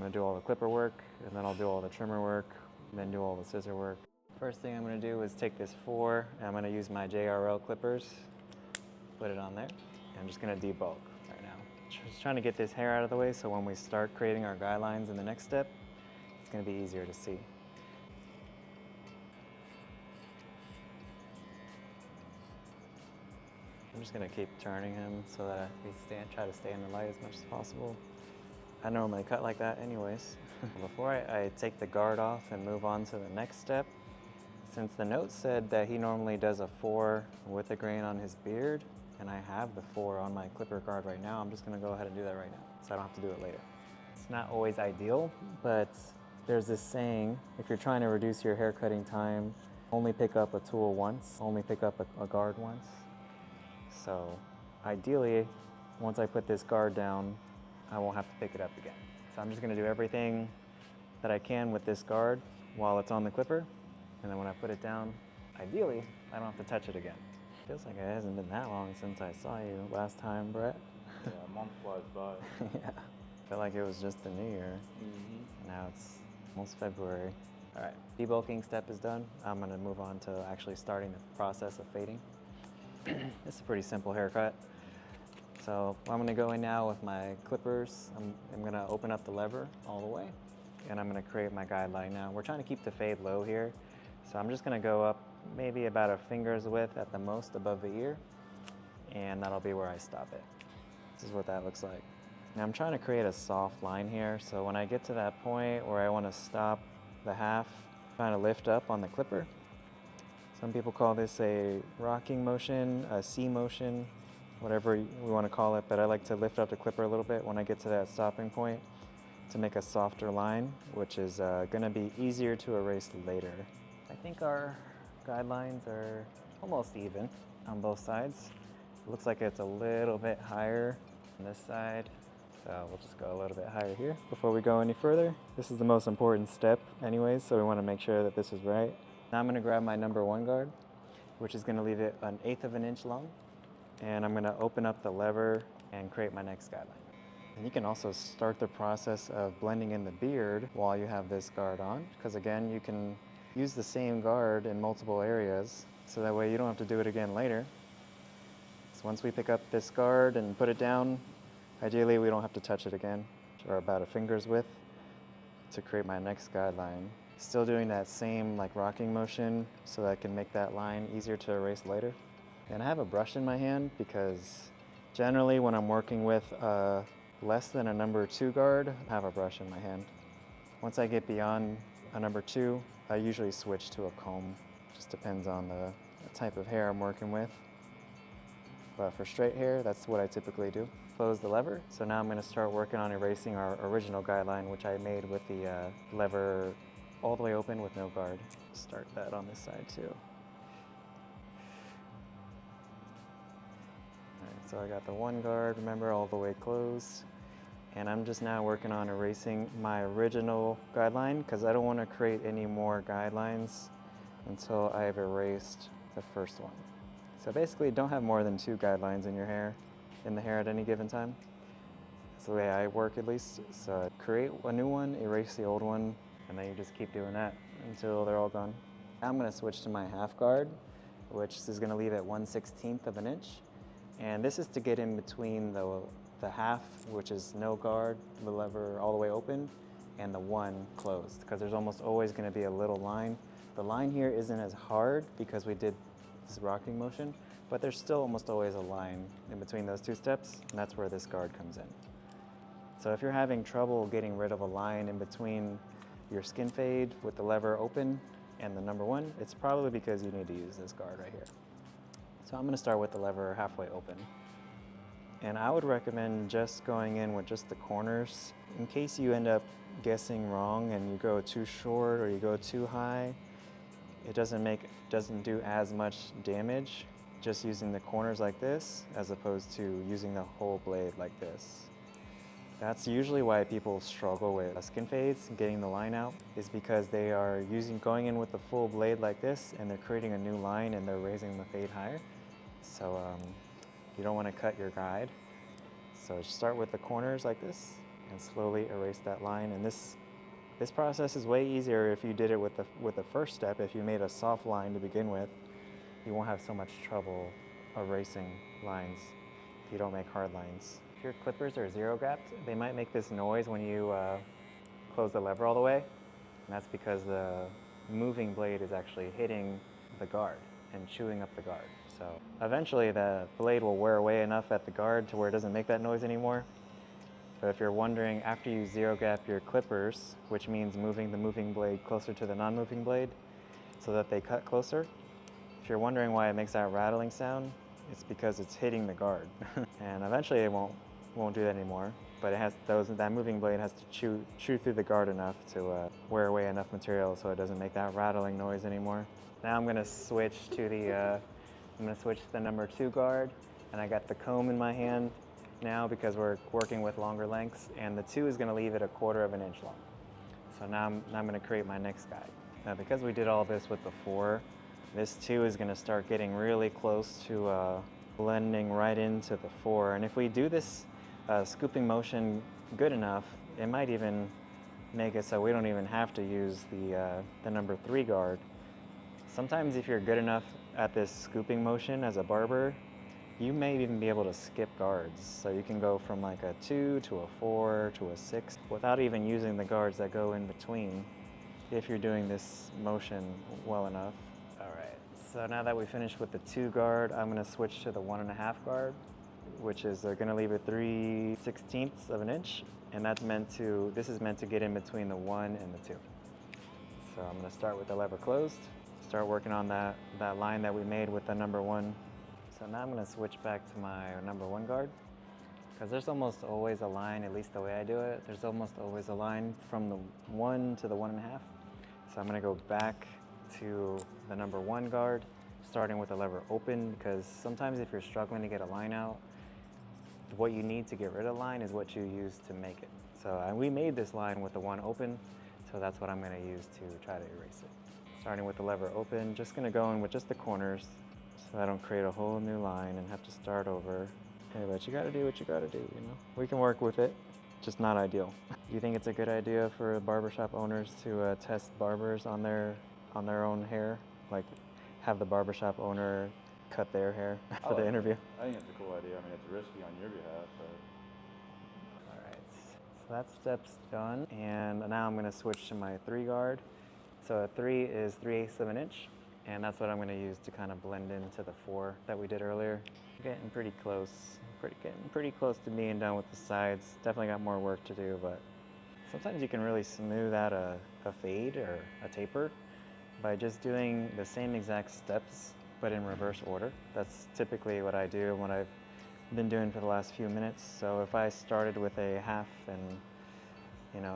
gonna do all the clipper work, and then I'll do all the trimmer work, and then do all the scissor work. First thing I'm gonna do is take this 4, and I'm gonna use my JRL clippers, put it on there, and I'm just gonna debulk right now. Just trying to get this hair out of the way so when we start creating our guidelines in the next step, it's gonna be easier to see. I'm just gonna keep turning him so that we try to stay in the light as much as possible. I normally cut like that anyways. Before I take the guard off and move on to the next step, since the note said that he normally does a 4 with a grain on his beard, and I have the 4 on my clipper guard right now, I'm just gonna go ahead and do that right now, so I don't have to do it later. It's not always ideal, but there's this saying, if you're trying to reduce your hair cutting time, only pick up a tool once, only pick up a guard once. So ideally, once I put this guard down, I won't have to pick it up again. So I'm just gonna do everything that I can with this guard while it's on the clipper. And then when I put it down, ideally, I don't have to touch it again. Feels like it hasn't been that long since I saw you last time, Brett. Yeah, a month flies by. Yeah, I feel like it was just the new year. Mm-hmm. Now it's almost February. All right, debulking step is done. I'm gonna move on to actually starting the process of fading. It's a pretty simple haircut. So I'm gonna go in now with my clippers. I'm gonna open up the lever all the way, and I'm gonna create my guideline now. We're trying to keep the fade low here. So I'm just gonna go up maybe about a finger's width at the most above the ear, and that'll be where I stop it. This is what that looks like. Now I'm trying to create a soft line here, so when I get to that point where I wanna stop the half, I'm trying to lift up on the clipper. Some people call this a rocking motion, a C motion, whatever we wanna call it, but I like to lift up the clipper a little bit when I get to that stopping point to make a softer line, which is gonna be easier to erase later. I think our guidelines are almost even on both sides. It looks like it's a little bit higher on this side, so we'll just go a little bit higher here. Before we go any further, this is the most important step anyways, so we want to make sure that this is right. Now I'm going to grab my number 1 guard, which is going to leave it 1/8 of an inch long, and I'm going to open up the lever and create my next guideline. And you can also start the process of blending in the beard while you have this guard on, because again, you can use the same guard in multiple areas, so that way you don't have to do it again later. So once we pick up this guard and put it down, ideally we don't have to touch it again, or about a finger's width, to create my next guideline. Still doing that same like rocking motion so that I can make that line easier to erase later. And I have a brush in my hand because generally when I'm working with less than a number 2 guard, I have a brush in my hand. Once I get beyond a number 2, I usually switch to a comb. Just depends on the type of hair I'm working with. But for straight hair, that's what I typically do. Close the lever. So now I'm gonna start working on erasing our original guideline, which I made with the lever all the way open with no guard. Start that on this side too. All right, so I got the 1 guard, remember, all the way closed. And I'm just now working on erasing my original guideline because I don't want to create any more guidelines until I've erased the first one. So basically don't have more than 2 guidelines in the hair at any given time. That's the way I work at least. So create a new one, erase the old one, and then you just keep doing that until they're all gone. Now I'm going to switch to my half guard, which is going to leave at 1/16 of an inch. And this is to get in between the half, which is no guard, the lever all the way open, and the 1 closed, because there's almost always going to be a little line. The line here isn't as hard because we did this rocking motion, but there's still almost always a line in between those 2 steps, and that's where this guard comes in. So if you're having trouble getting rid of a line in between your skin fade with the lever open and the number 1, it's probably because you need to use this guard right here. So I'm going to start with the lever halfway open. And I would recommend just going in with just the corners. In case you end up guessing wrong and you go too short or you go too high, it doesn't do as much damage just using the corners like this as opposed to using the whole blade like this. That's usually why people struggle with skin fades and getting the line out, is because they are going in with the full blade like this and they're creating a new line and they're raising the fade higher. So you don't want to cut your guide. So just start with the corners like this and slowly erase that line. And this process is way easier if you did it with the first step. If you made a soft line to begin with, you won't have so much trouble erasing lines if you don't make hard lines. If your clippers are zero gapped, they might make this noise when you close the lever all the way. And that's because the moving blade is actually hitting the guard and chewing up the guard. So eventually the blade will wear away enough at the guard to where it doesn't make that noise anymore. But if you're wondering, after you zero gap your clippers, which means moving the moving blade closer to the non-moving blade so that they cut closer, if you're wondering why it makes that rattling sound, it's because it's hitting the guard. And eventually it won't do that anymore, but it has that moving blade has to chew through the guard enough to wear away enough material so it doesn't make that rattling noise anymore. Now I'm going to switch to the number 2 guard, and I got the comb in my hand now because we're working with longer lengths, and the 2 is going to leave it 1/4 of an inch long. So now I'm going to create my next guide. Now because we did all this with the 4, this 2 is going to start getting really close to blending right into the 4. And if we do this scooping motion good enough, it might even make it so we don't even have to use the number 3 guard. Sometimes if you're good enough at this scooping motion as a barber, you may even be able to skip guards. So you can go from like a 2 to a 4 to a 6 without even using the guards that go in between if you're doing this motion well enough. All right, so now that we finished with the 2 guard, I'm gonna switch to the 1.5 guard, which is gonna leave it 3/16 of an inch. And this is meant to get in between the 1 and the 2. So I'm gonna start with the lever closed, start working on that line that we made with the number 1. So now I'm going to switch back to my number 1 guard, because there's almost always a line, at least the way I do it, there's almost always a line from the 1 to the 1.5. So I'm going to go back to the number 1 guard, starting with the lever open, because sometimes if you're struggling to get a line out, what you need to get rid of the line is what you use to make it. So we made this line with the 1 open, so that's what I'm going to use to try to erase it. Starting with the lever open, just going to go in with just the corners so I don't create a whole new line and have to start over. Okay, but you got to do what you got to do, you know? We can work with it, just not ideal. Do you think it's a good idea for barbershop owners to test barbers on their own hair? Like have the barbershop owner cut their hair for the interview? I think it's a cool idea. I mean, it's risky on your behalf, but... All right, so that step's done, and now I'm going to switch to my 3 guard. So a 3 is 3/8 of an inch, and that's what I'm going to use to kind of blend into the 4 that we did earlier. Getting pretty close, getting pretty close to being done with the sides. Definitely got more work to do, but sometimes you can really smooth out a fade or a taper by just doing the same exact steps, but in reverse order. That's typically what I do and what I've been doing for the last few minutes. So if I started with a 1/2 and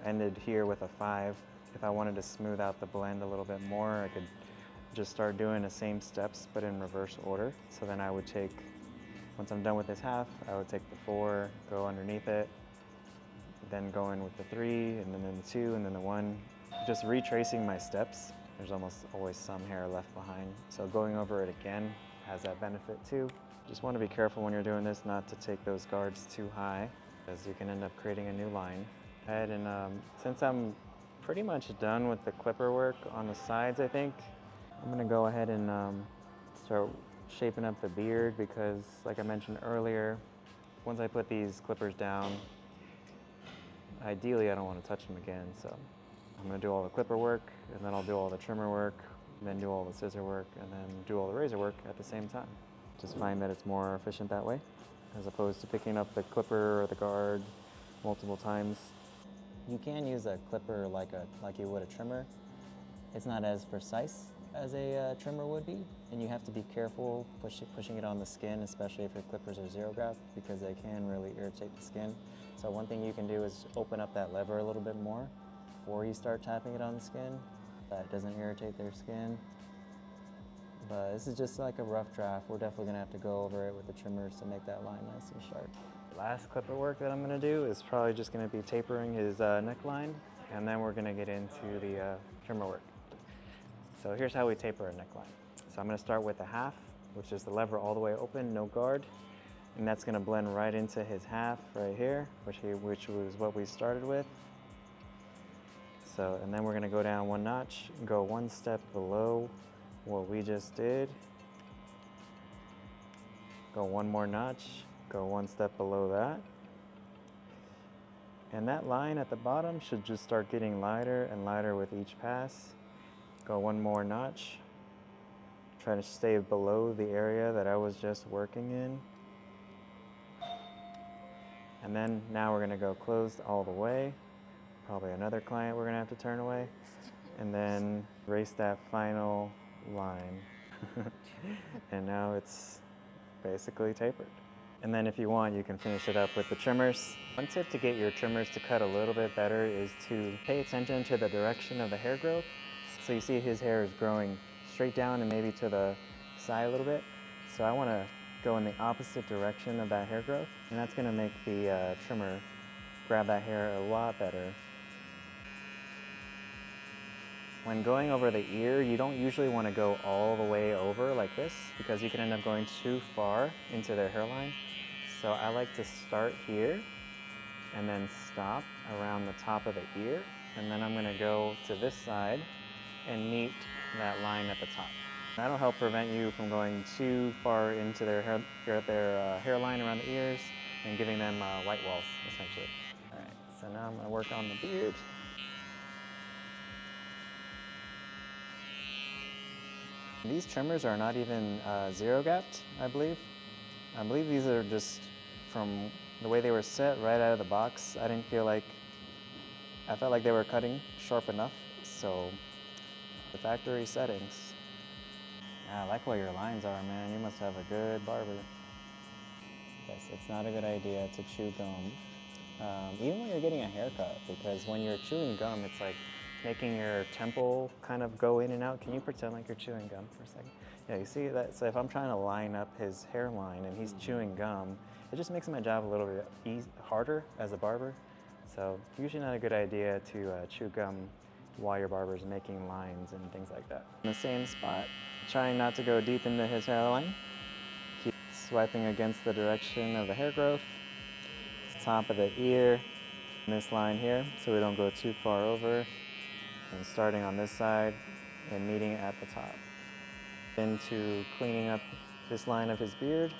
ended here with a 5, if I wanted to smooth out the blend a little bit more, I could just start doing the same steps but in reverse order. So then I would take, once I'm done with this 1/2, I would take the 4, go underneath it, then go in with the 3, and then the 2, and then the 1. Just retracing my steps. There's almost always some hair left behind. So going over it again has that benefit too. Just want to be careful when you're doing this not to take those guards too high, because you can end up creating a new line. And since I'm pretty much done with the clipper work on the sides, I think I'm gonna go ahead and start shaping up the beard, because like I mentioned earlier, once I put these clippers down, ideally I don't want to touch them again. So I'm gonna do all the clipper work, and then I'll do all the trimmer work, and then do all the scissor work, and then do all the razor work at the same time. Just find that it's more efficient that way, as opposed to picking up the clipper or the guard multiple times. You can use a clipper like you would a trimmer. It's not as precise as a trimmer would be, and you have to be careful pushing it on the skin, especially if your clippers are zero gap, because they can really irritate the skin. So one thing you can do is open up that lever a little bit more before you start tapping it on the skin. That doesn't irritate their skin. But this is just like a rough draft. We're definitely gonna have to go over it with the trimmers to make that line nice and sharp. Last clipper work that I'm gonna do is probably just gonna be tapering his neckline, and then we're gonna get into the trimmer work. So here's how we taper a neckline. So I'm gonna start with a 1/2, which is the lever all the way open, no guard. And that's gonna blend right into his half right here, which was what we started with. So, and then we're gonna go down one notch, go one step below what we just did. Go one more notch, go one step below that. And that line at the bottom should just start getting lighter and lighter with each pass. Go one more notch. Try to stay below the area that I was just working in. And then now we're gonna go closed all the way. Probably another client we're gonna have to turn away. And then erase that final line. And now it's basically tapered. And then if you want, you can finish it up with the trimmers. One tip to get your trimmers to cut a little bit better is to pay attention to the direction of the hair growth. So you see his hair is growing straight down and maybe to the side a little bit. So I want to go in the opposite direction of that hair growth, and that's going to make the trimmer grab that hair a lot better. When going over the ear, you don't usually want to go all the way over like this because you can end up going too far into their hairline. So I like to start here and then stop around the top of the ear, and then I'm going to go to this side and meet that line at the top. That'll help prevent you from going too far into their hairline around the ears and giving them white walls, essentially. All right, so now I'm going to work on the beard. These trimmers are not even zero gapped, I believe. I believe these are just from the way they were set right out of the box. I felt like they were cutting sharp enough, so the factory settings. Yeah, I like what your lines are, man. You must have a good barber. Yes, it's not a good idea to chew gum, even when you're getting a haircut, because when you're chewing gum, it's like making your temple kind of go in and out. Can you pretend like you're chewing gum for a second? Yeah, you see that? So if I'm trying to line up his hairline and he's chewing gum, it just makes my job a little bit harder as a barber. So usually not a good idea to chew gum while your barber's making lines and things like that. In the same spot, trying not to go deep into his hairline. Keep swiping against the direction of the hair growth. Top of the ear, this line here, so we don't go too far over. And starting on this side and meeting at the top. Into cleaning up this line of his beard.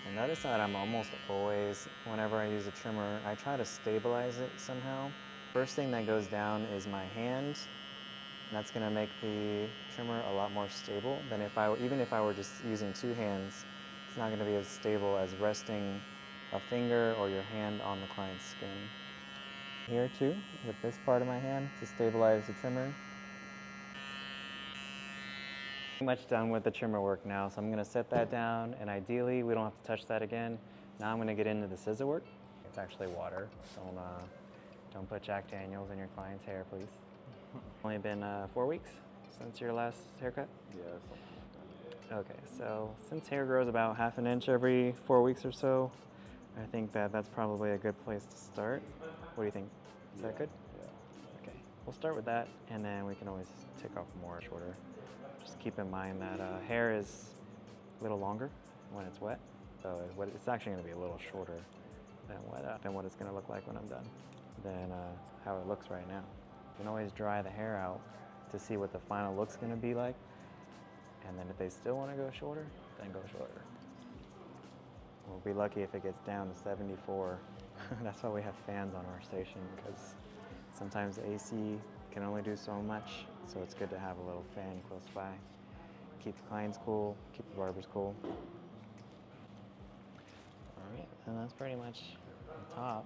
And notice that I'm almost always, whenever I use a trimmer, I try to stabilize it somehow. First thing that goes down is my hand. And that's gonna make the trimmer a lot more stable than even if I were just using two hands. It's not going to be as stable as resting a finger or your hand on the client's skin. Here too, with this part of my hand to stabilize the trimmer. Pretty much done with the trimmer work now, so I'm going to set that down, and ideally we don't have to touch that again. Now I'm going to get into the scissor work. It's actually water. Don't put Jack Daniels in your client's hair, please. Only been 4 weeks since your last haircut? Yeah. Okay, so since hair grows about ½ an inch every 4 weeks or so, I think that's probably a good place to start. What do you think? Is that good? Yeah. Okay, we'll start with that, and then we can always take off more shorter. Just keep in mind that hair is a little longer when it's wet, so it's actually going to be a little shorter than what it's going to look like when I'm done, than how it looks right now. You can always dry the hair out to see what the final look's going to be like. And then if they still want to go shorter, then go shorter. We'll be lucky if it gets down to 74. That's why we have fans on our station, because sometimes the AC can only do so much, so it's good to have a little fan close by. Keep the clients cool, keep the barbers cool. All right, and that's pretty much the top.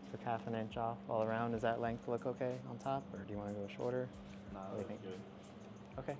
Took ½ an inch off all around. Does that length look okay on top, or do you want to go shorter? No, what do you think? Good. Okay.